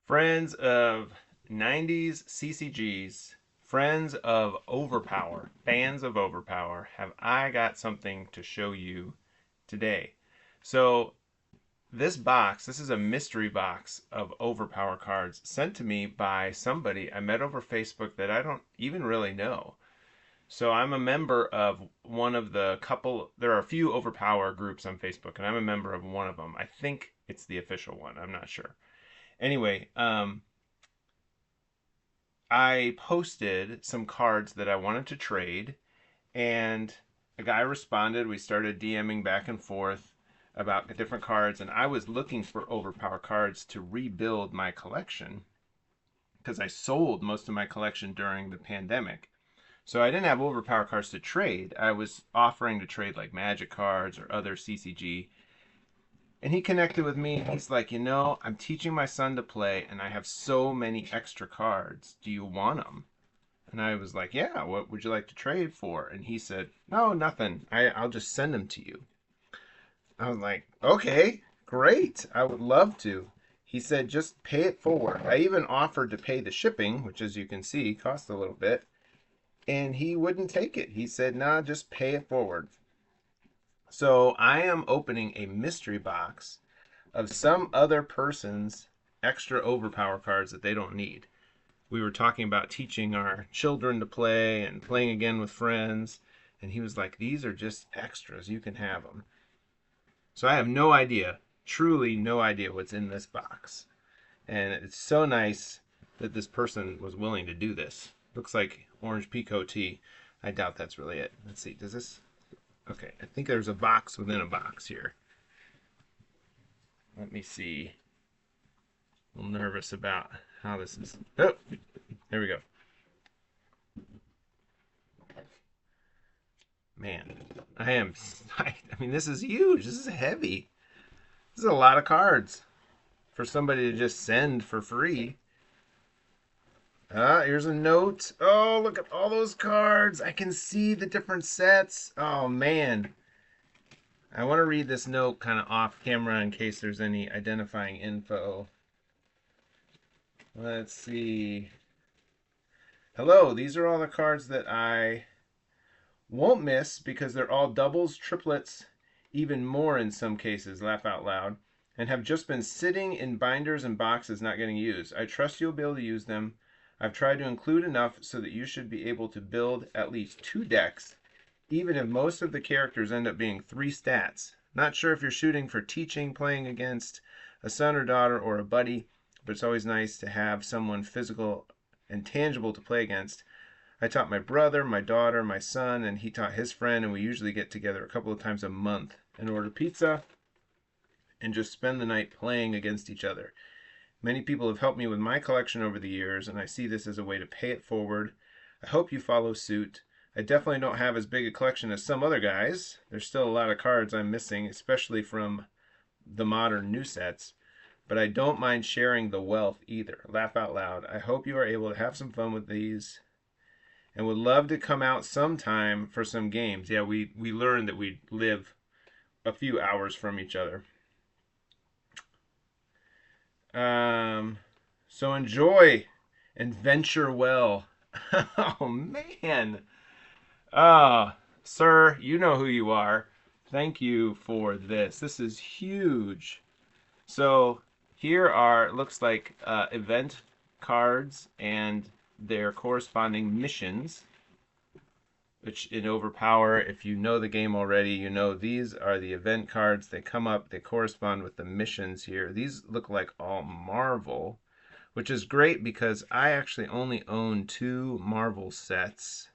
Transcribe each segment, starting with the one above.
Friends of 90s CCGs, friends of OverPower, fans of OverPower, have I got something to show you today. So, this is a mystery box of OverPower cards sent to me by somebody I met over Facebook that I don't even really know. So, I'm a member of one of the couple, there are a few OverPower groups on Facebook, and I'm a member of one of them. I think it's the official one, I'm not sure. Anyway, I posted some cards that I wanted to trade, and a guy responded. We started DMing back and forth about different cards, and I was looking for overpower cards to rebuild my collection because I sold most of my collection during the pandemic. So I didn't have overpower cards to trade. I was offering to trade like magic cards or other CCG. And he connected with me. He's like, I'm teaching my son to play, and I have so many extra cards. Do you want them? And I was like, yeah, what would you like to trade for? And he said, no, nothing. I'll just send them to you. I was like, okay, great. I would love to. He said, just pay it forward. I even offered to pay the shipping, which, as you can see, cost a little bit. And he wouldn't take it. He said, nah, just pay it forward. So I am opening a mystery box of some other person's extra overpower cards that they don't need. We were talking about teaching our children to play and playing again with friends. And he was like, these are just extras. You can have them. So I have no idea, truly no idea what's in this box. And it's so nice that this person was willing to do this. Looks like orange pico tea. I doubt that's really it. Let's see. Does this? Okay. I think there's a box within a box here. Let me see. A little nervous about how this is. Oh, there we go. Man, I am. I mean, this is huge. This is heavy. This is a lot of cards for somebody to just send for free. Here's a note. Oh, look at all those cards. I can see the different sets. Oh, man. I want to read this note kind of off camera in case there's any identifying info. Let's see. Hello, these are all the cards that I won't miss because they're all doubles, triplets, even more in some cases, laugh out loud, and have just been sitting in binders and boxes not getting used. I trust you'll be able to use them. I've tried to include enough so that you should be able to build at least 2 decks, even if most of the characters end up being 3 stats. Not sure if you're shooting for teaching, playing against a son or daughter or a buddy, but it's always nice to have someone physical and tangible to play against. I taught my brother, my daughter, my son, and he taught his friend, and we usually get together a couple of times a month and order pizza and just spend the night playing against each other. Many people have helped me with my collection over the years, and I see this as a way to pay it forward. I hope you follow suit. I definitely don't have as big a collection as some other guys. There's still a lot of cards I'm missing, especially from the modern new sets. But I don't mind sharing the wealth either. Laugh out loud. I hope you are able to have some fun with these and would love to come out sometime for some games. Yeah, we learned that we live a few hours from each other. So enjoy and venture well. Oh, man. Sir, you know who you are. Thank you for this. This is huge. So here are, looks like event cards and their corresponding missions, which in Overpower, if you know the game already, you know these are the event cards. They come up, they correspond with the missions here. These look like all Marvel, which is great because I actually only own 2 Marvel sets.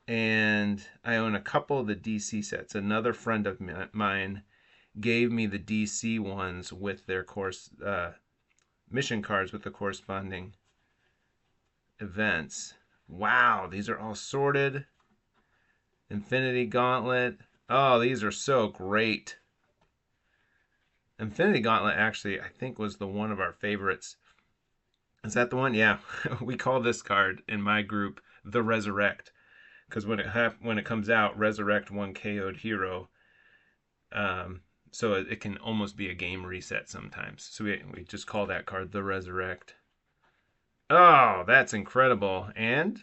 And I own a couple of the DC sets. Another friend of mine gave me the DC ones with their mission cards with the corresponding events. Wow, these are all sorted. Infinity Gauntlet. Oh, these are so great. Infinity Gauntlet actually, I think, was the one of our favorites. Is that the one? Yeah. We call this card in my group the Resurrect. Because when it comes out, Resurrect one KO'd hero. So it can almost be a game reset sometimes. So we just call that card the Resurrect. Oh, that's incredible. And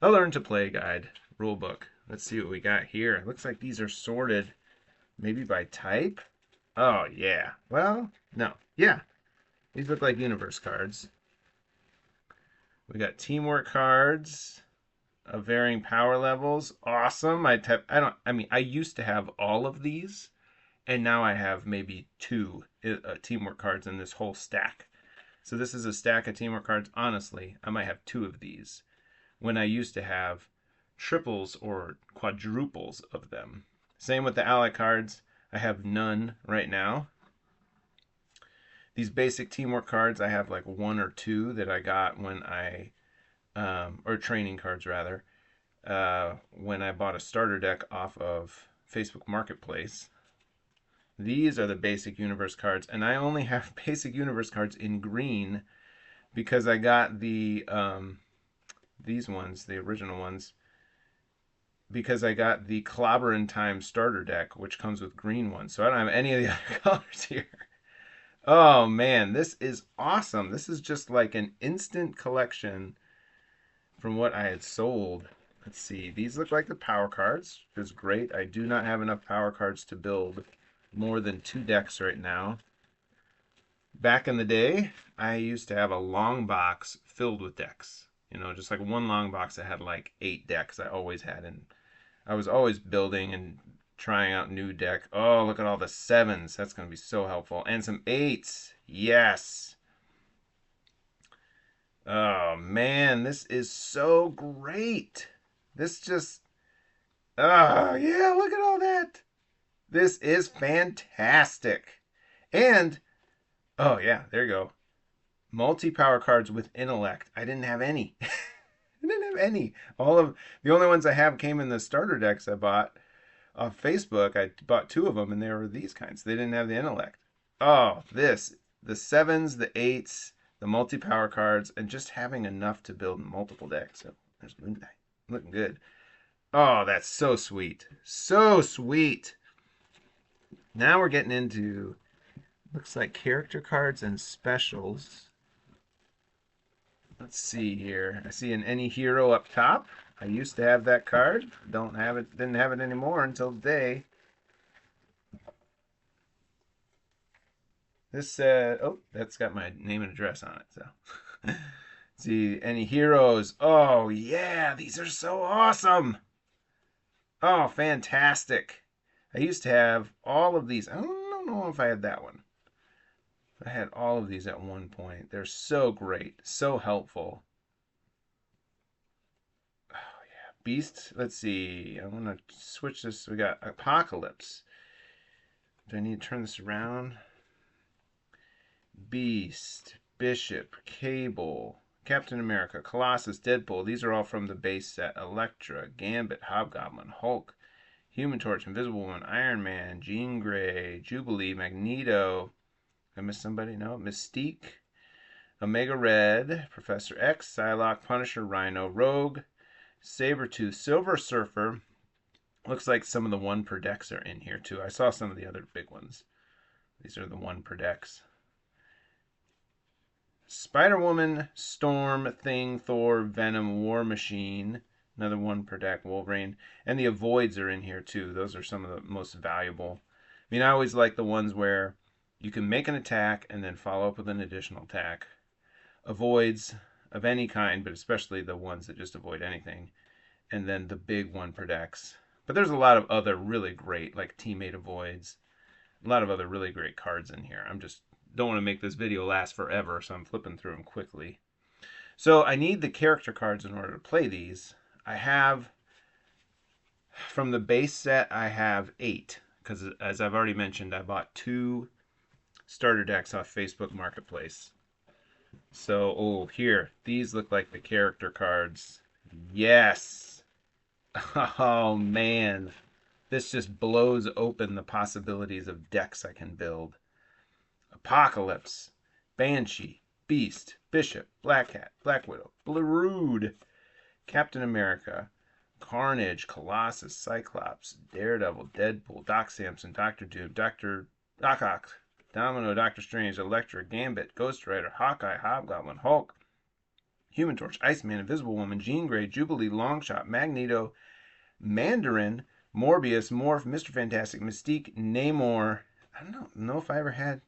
a Learn to Play guide rulebook. Let's see what we got here. Looks like these are sorted maybe by type. Oh, yeah. Well, no. Yeah. These look like universe cards. We got teamwork cards of varying power levels. Awesome. I used to have all of these, and now I have maybe two teamwork cards in this whole stack. So this is a stack of teamwork cards. Honestly, I might have two of these when I used to have triples or quadruples of them. Same with the ally cards. I have none right now. These basic teamwork cards, I have like one or two that I got when or training cards rather, when I bought a starter deck off of Facebook Marketplace. These are the basic universe cards, and I only have basic universe cards in green because I got these ones, the original ones, because I got the Clobber in Time starter deck, which comes with green ones. So I don't have any of the other colors here. Oh man, this is awesome. This is just like an instant collection from what I had sold. Let's see. These look like the power cards, which is great. I do not have enough power cards to build more than 2 decks right now. Back in the day, I used to have a long box filled with decks. You know, just like one long box that had like 8 decks I always had. And I was always building and trying out new deck. Oh, look at all the 7s. That's going to be so helpful. And some 8s. Yes. Oh, man. This is so great. This just... Oh, yeah. Look at all that. This is fantastic. And... Oh, yeah. There you go. Multi-power cards with intellect. I didn't have any. I didn't have any. All of the only ones I have came in the starter decks I bought off Facebook. I bought 2 of them, and they were these kinds. They didn't have the intellect. Oh, the 7s, the 8s, the multi-power cards, and just having enough to build multiple decks. So there's Moon Knight, looking good. Oh, that's so sweet, so sweet. Now we're getting into looks like character cards and specials. Let's see here. I see an Any Hero up top. I used to have that card. Don't have it. Didn't have it anymore until today. This oh, that's got my name and address on it. So, see Any Heroes. Oh yeah, these are so awesome. Oh, fantastic. I used to have all of these. I don't know if I had that one. I had all of these at one point. They're so great, so helpful. Oh yeah, Beast. Let's see. I'm gonna switch this. We got Apocalypse. Do I need to turn this around? Beast, Bishop, Cable, Captain America, Colossus, Deadpool. These are all from the base set. Elektra, Gambit, Hobgoblin, Hulk, Human Torch, Invisible Woman, Iron Man, Jean Grey, Jubilee, Magneto. Did I miss somebody? No. Mystique, Omega Red, Professor X, Psylocke, Punisher, Rhino, Rogue, Sabretooth, Silver Surfer. Looks like some of the 1 per decks are in here too. I saw some of the other big ones. These are the 1 per decks. Spider-Woman, Storm, Thing, Thor, Venom, War Machine. Another 1 per deck, Wolverine. And the Avoids are in here too. Those are some of the most valuable. I mean, I always like the ones where you can make an attack and then follow up with an additional attack. Avoids of any kind, but especially the ones that just avoid anything. And then the big 1 per decks. But there's a lot of other really great, like Teammate Avoids. A lot of other really great cards in here. I'm just don't want to make this video last forever, so I'm flipping through them quickly. So I need the character cards in order to play these. I have, from the base set, I have 8. Because as I've already mentioned, I bought 2 starter decks off Facebook Marketplace. So, oh, here. These look like the character cards. Yes! Oh, man. This just blows open the possibilities of decks I can build. Apocalypse, Banshee, Beast, Bishop, Black Cat, Black Widow, Brood, Captain America, Carnage, Colossus, Cyclops, Daredevil, Deadpool, Doc Samson, Doctor Doom, Doctor Ock, Domino, Doctor Strange, Elektra, Gambit, Ghost Rider, Hawkeye, Hobgoblin, Hulk, Human Torch, Iceman, Invisible Woman, Jean Grey, Jubilee, Longshot, Magneto, Mandarin, Morbius, Morph, Mr. Fantastic, Mystique, Namor. I don't know if I ever had.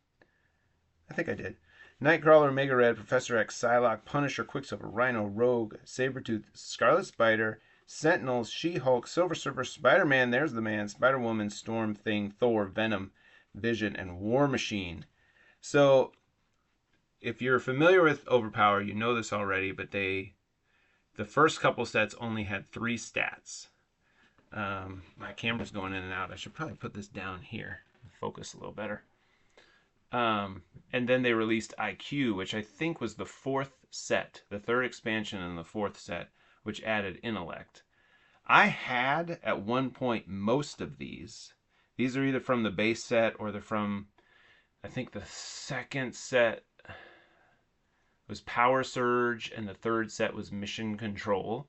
I think I did. Nightcrawler, Mega Red, Professor X, Psylocke, Punisher, Quicksilver, Rhino, Rogue, Sabretooth, Scarlet Spider, Sentinels, She-Hulk, Silver Surfer, Spider-Man, there's the man, Spider-Woman, Storm Thing, Thor, Venom, Vision, and War Machine. So, if you're familiar with Overpower, you know this already, but the first couple sets only had 3 stats. My camera's going in and out. I should probably put this down here, focus a little better. And then they released IQ, which I think was the 4th set, the 3rd expansion and the 4th set, which added intellect. I had at one point most of these. These are either from the base set or they're from, I think the 2nd set was Power Surge and the 3rd set was Mission Control.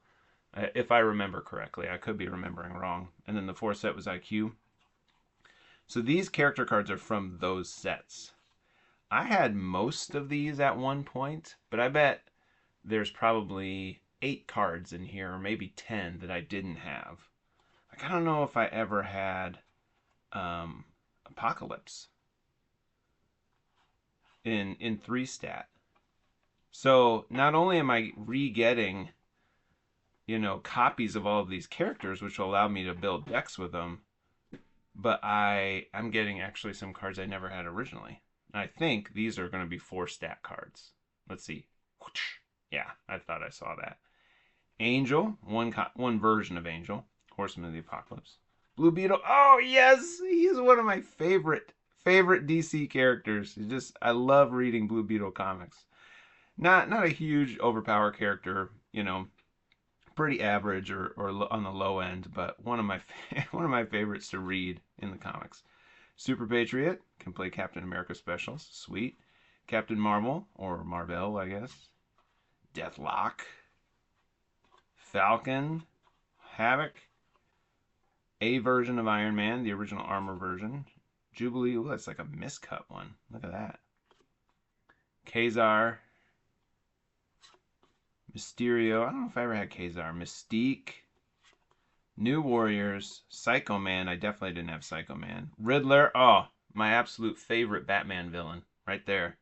If I remember correctly. I could be remembering wrong. And then the 4th set was IQ. So these character cards are from those sets. I had most of these at one point, but I bet there's probably 8 cards in here, or maybe 10 that I didn't have. Like, I don't know if I ever had Apocalypse in 3 stat. So not only am I re-getting, copies of all of these characters, which will allow me to build decks with them, but I'm getting actually some cards I never had originally. I think these are going to be 4 stat cards. Let's see. Yeah, I thought I saw that. Angel, one version of Angel, Horseman of the Apocalypse. Blue Beetle. Oh yes, he's one of my favorite DC characters. I love reading Blue Beetle comics. Not a huge Overpower character, pretty average or on the low end, but one of my favorites to read in the comics. Super Patriot can play Captain America specials, sweet. Captain Marvel or Marvel, I guess. Deathlock, Falcon, Havoc, a version of Iron Man, the original armor version. Jubilee, ooh, that's like a miscut one. Look at that. Kazar, Mysterio. I don't know if I ever had Kazar. Mystique. New Warriors. Psycho Man. I definitely didn't have Psycho Man. Riddler. Oh, my absolute favorite Batman villain. Right there.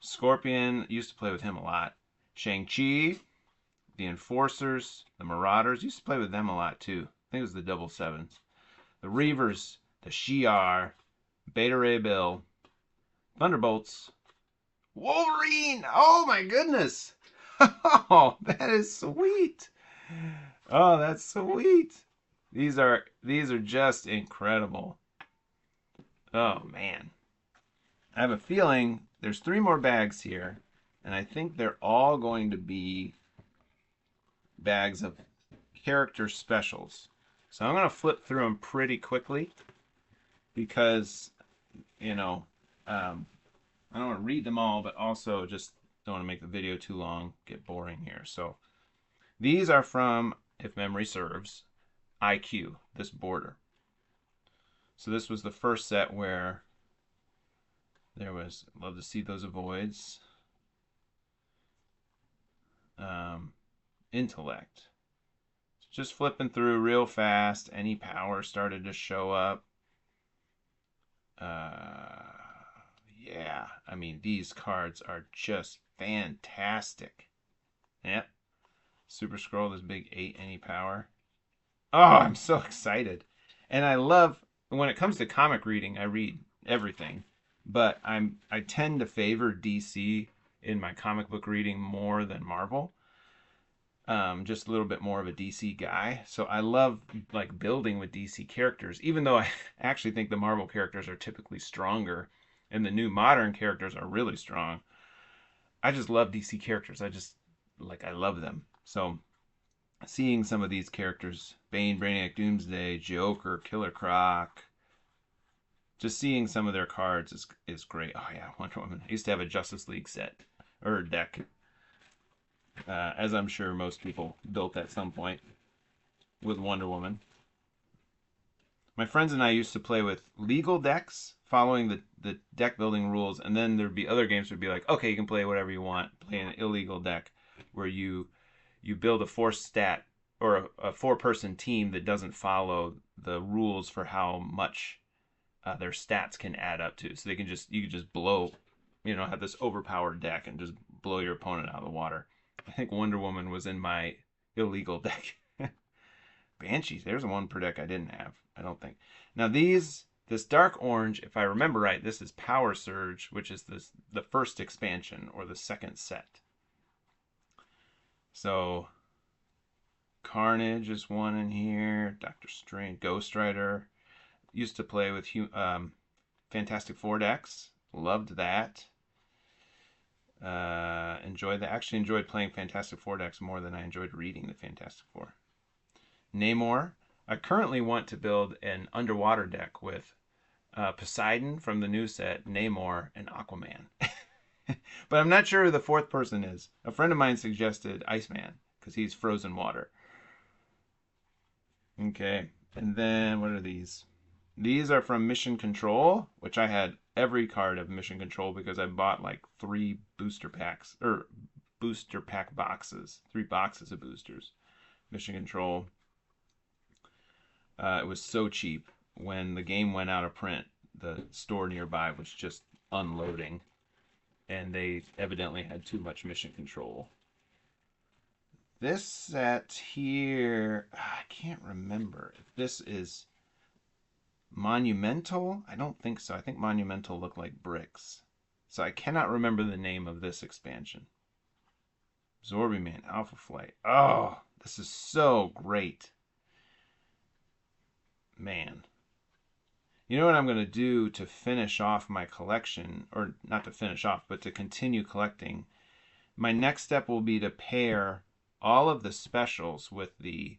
Scorpion. Used to play with him a lot. Shang-Chi. The Enforcers. The Marauders. Used to play with them a lot too. I think it was the Double Sevens. The Reavers. The Shi'ar. Beta Ray Bill. Thunderbolts. Wolverine. Oh my goodness. Oh, that is sweet. Oh, that's sweet. These are just incredible. Oh man. I have a feeling there's 3 more bags here, and I think they're all going to be bags of character specials. So I'm going to flip through them pretty quickly because, I don't want to read them all, but also just don't want to make the video too long, get boring here. So these are from, if memory serves, IQ, this border. So this was the first set where there was, love to see those avoids. Intellect. Just flipping through real fast. Any power started to show up. Yeah, I mean, these cards are just fantastic. Yep. Super Scroll, this big 8 any power. Oh, I'm so excited. And I love, when it comes to comic reading, I read everything. But I tend to favor DC in my comic book reading more than Marvel. Just a little bit more of a DC guy. So I love like building with DC characters, even though I actually think the Marvel characters are typically stronger and the new modern characters are really strong. I just love DC characters. I love them. So seeing some of these characters, Bane, Brainiac, Doomsday, Joker, Killer Croc, just seeing some of their cards is great. Oh yeah, Wonder Woman. I used to have a Justice League set, or deck, as I'm sure most people built at some point. with Wonder Woman. My friends and I used to play with legal decks, following the deck building rules, and then there'd be other games that would be like, okay, you can play whatever you want. Play an illegal deck where you build a four stat or a four-person team that doesn't follow the rules for how much their stats can add up to. So you can just blow, have this overpowered deck and just blow your opponent out of the water. I think Wonder Woman was in my illegal deck. Banshees, there's one per deck I didn't have, I don't think. Now this dark orange, if I remember right, this is Power Surge, which is the first expansion or the second set. So Carnage is one in here. Doctor Strange, Ghost Rider. Used to play with Fantastic Four decks. Loved that. Actually enjoyed playing Fantastic Four decks more than I enjoyed reading the Fantastic Four. Namor. I currently want to build an underwater deck with Poseidon from the new set, Namor, and Aquaman. But I'm not sure who the fourth person is. A friend of mine suggested Iceman, because he's frozen water. Okay, and then what are these? These are from Mission Control, which I had every card of Mission Control because I bought like 3 booster packs, or booster pack boxes, 3 boxes of boosters. Mission Control. It was so cheap. When the game went out of print, the store nearby was just unloading, and they evidently had too much Mission Control. This set here, I can't remember if this is Monumental. I don't think so. I think Monumental looked like bricks. So I cannot remember the name of this expansion. Absorbing Man, Alpha Flight. Oh, this is so great. Man. You know what I'm going to do to finish off my collection, or not to finish off, but to continue collecting? My next step will be to pair all of the specials with the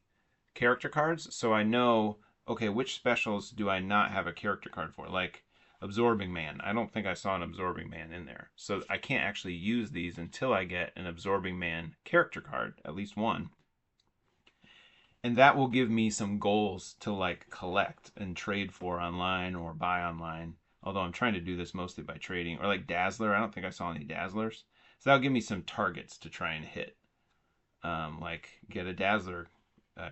character cards, so I know, okay, which specials do I not have a character card for? Like Absorbing Man. I don't think I saw an Absorbing Man in there. So I can't actually use these until I get an Absorbing Man character card, at least one. And that will give me some goals to like collect and trade for online or buy online. Although I'm trying to do this mostly by trading. Or like Dazzler. I don't think I saw any Dazzlers. So that'll give me some targets to try and hit. Like get a Dazzler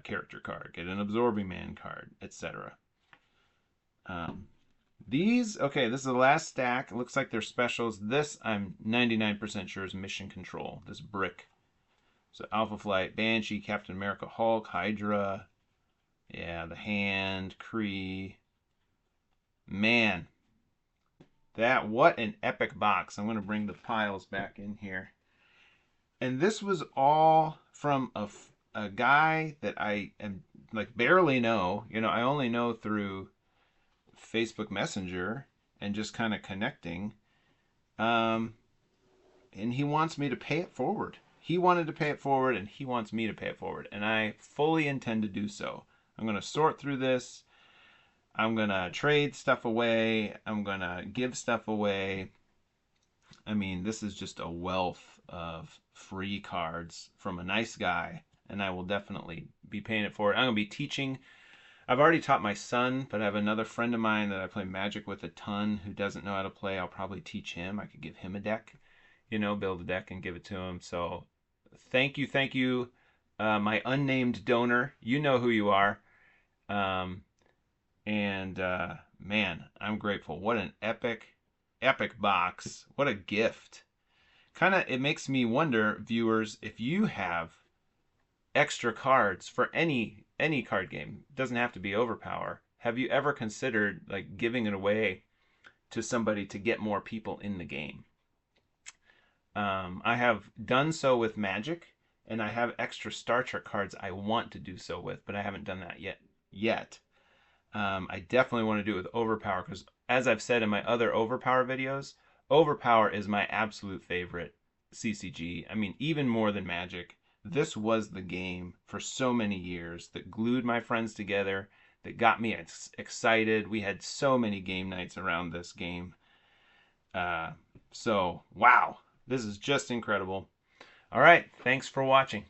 character card, get an Absorbing Man card, etc. These, okay, this is the last stack. It looks like they're specials. This, I'm 99% sure, is Mission Control. This brick. So Alpha Flight, Banshee, Captain America, Hulk, Hydra. Yeah, the Hand, Kree. Man, what an epic box. I'm going to bring the piles back in here. And this was all from a guy that I am like barely know. I only know through Facebook Messenger and just kind of connecting. And he wants me to pay it forward. He wanted to pay it forward, and he wants me to pay it forward. And I fully intend to do so. I'm going to sort through this. I'm going to trade stuff away. I'm going to give stuff away. I mean, this is just a wealth of free cards from a nice guy, and I will definitely be paying it forward. I'm going to be teaching. I've already taught my son, but I have another friend of mine that I play Magic with a ton who doesn't know how to play. I'll probably teach him. I could give him a deck, build a deck and give it to him. So thank you, my unnamed donor. You know who you are. Man, I'm grateful. What an epic box. What a gift. It makes me wonder, viewers, if you have extra cards for any card game. It doesn't have to be Overpower. Have you ever considered like giving it away to somebody to get more people in the game? I have done so with Magic, and I have extra Star Trek cards I want to do so with, but I haven't done that yet. I definitely want to do it with Overpower because, as I've said in my other Overpower videos, Overpower is my absolute favorite CCG. I mean, even more than Magic. This was the game for so many years that glued my friends together, that got me excited. We had so many game nights around this game. So, wow, this is just incredible. All right, thanks for watching.